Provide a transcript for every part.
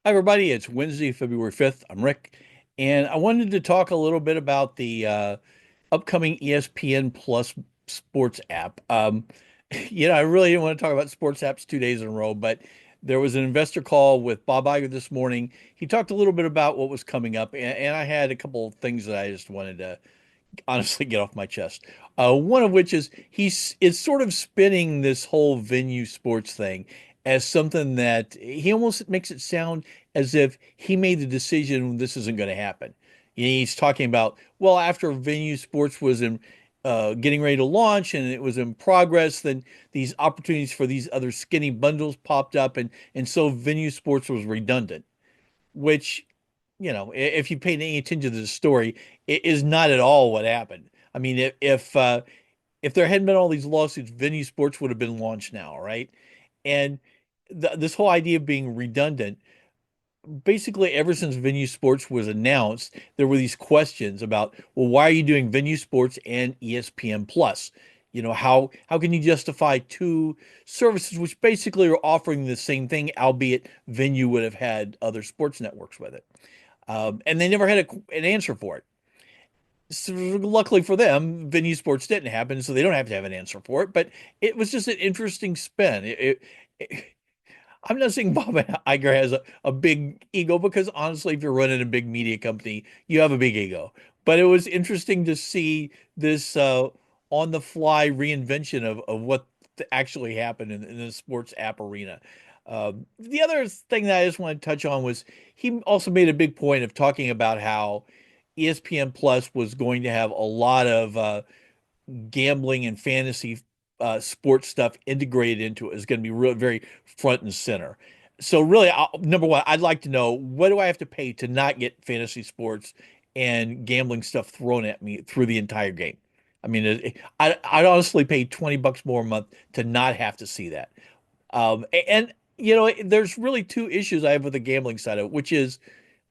Hi, everybody. It's Wednesday, February 5th. I'm Rick, and I wanted to talk a little bit about the upcoming ESPN Plus sports app. I really didn't want to talk about sports apps 2 days in a row, but there was an investor call with Bob Iger this morning. He talked a little bit about what was coming up, and I had a couple of things that I just wanted to honestly get off my chest. One of which is is sort of spinning this whole venue sports thing as something that he almost makes it sound as if he made the decision this isn't going to happen. He's talking about, well, after venue sports was in getting ready to launch and it was in progress, then these opportunities for these other skinny bundles popped up, and so venue sports was redundant, which, if you paid any attention to the story, it is not at all what happened. I mean, if there hadn't been all these lawsuits, Venu Sports would have been launched now, right? And this whole idea of being redundant, basically, ever since Venu Sports was announced, there were these questions about, well, why are you doing Venu Sports and ESPN Plus? How can you justify two services which basically are offering the same thing, albeit Venu would have had other sports networks with it? And they never had an answer for it. So luckily for them, Venu Sports didn't happen, so they don't have to have an answer for it. But it was just an interesting spin. It, I'm not saying Bob Iger has a big ego, because honestly, if you're running a big media company, you have a big ego. But it was interesting to see this on the fly reinvention of what actually happened in the sports app arena. The other thing that I just want to touch on was he also made a big point of talking about how ESPN Plus was going to have a lot of gambling and fantasy sports stuff integrated into it. Is going to be really very front and center. So really, number one, I'd like to know, what do I have to pay to not get fantasy sports and gambling stuff thrown at me through the entire game? I mean, I'd honestly pay $20 more a month to not have to see that. And there's really two issues I have with the gambling side of it, which is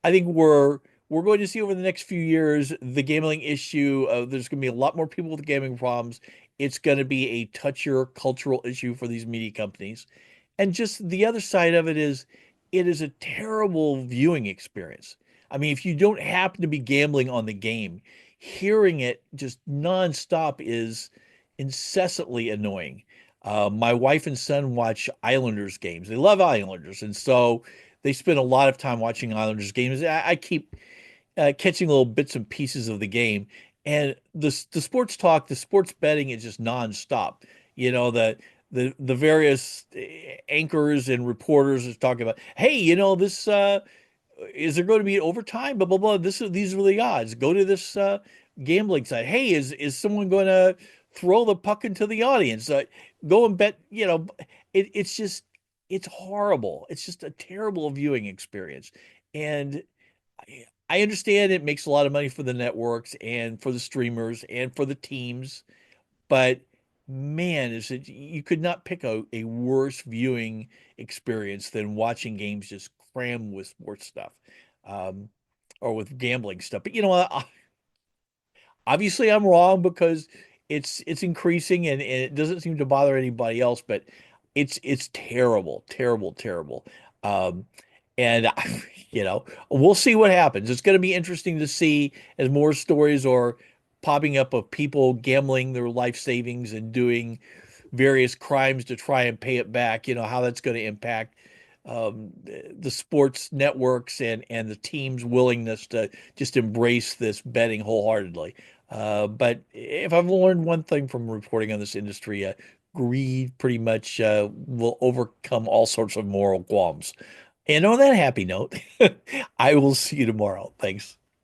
I think we're going to see over the next few years the gambling issue. There's going to be a lot more people with gambling problems. It's going to be a touchier cultural issue for these media companies. And just the other side of it is a terrible viewing experience. I mean, if you don't happen to be gambling on the game, hearing it just nonstop is incessantly annoying. My wife and son watch Islanders games. They love Islanders, and so they spend a lot of time watching Islanders games. I keep catching little bits and pieces of the game, and the sports talk, the sports betting is just nonstop. The various anchors and reporters is talking about, hey, this is there going to be overtime? Blah blah blah. These are the odds. Go to this gambling site. Hey, is someone going to throw the puck into the audience? Go and bet. It's just it's horrible. It's just a terrible viewing experience. And I understand it makes a lot of money for the networks and for the streamers and for the teams, but man, is it you could not pick a worse viewing experience than watching games just crammed with sports stuff, um, or with gambling stuff. But obviously I'm wrong, because it's increasing, and it doesn't seem to bother anybody else, but it's terrible, terrible, terrible. Um, and we'll see what happens. It's going to be interesting to see as more stories are popping up of people gambling their life savings and doing various crimes to try and pay it back, how that's going to impact the sports networks and the team's willingness to just embrace this betting wholeheartedly. But if I've learned one thing from reporting on this industry, greed pretty much will overcome all sorts of moral qualms. And on that happy note, I will see you tomorrow. Thanks.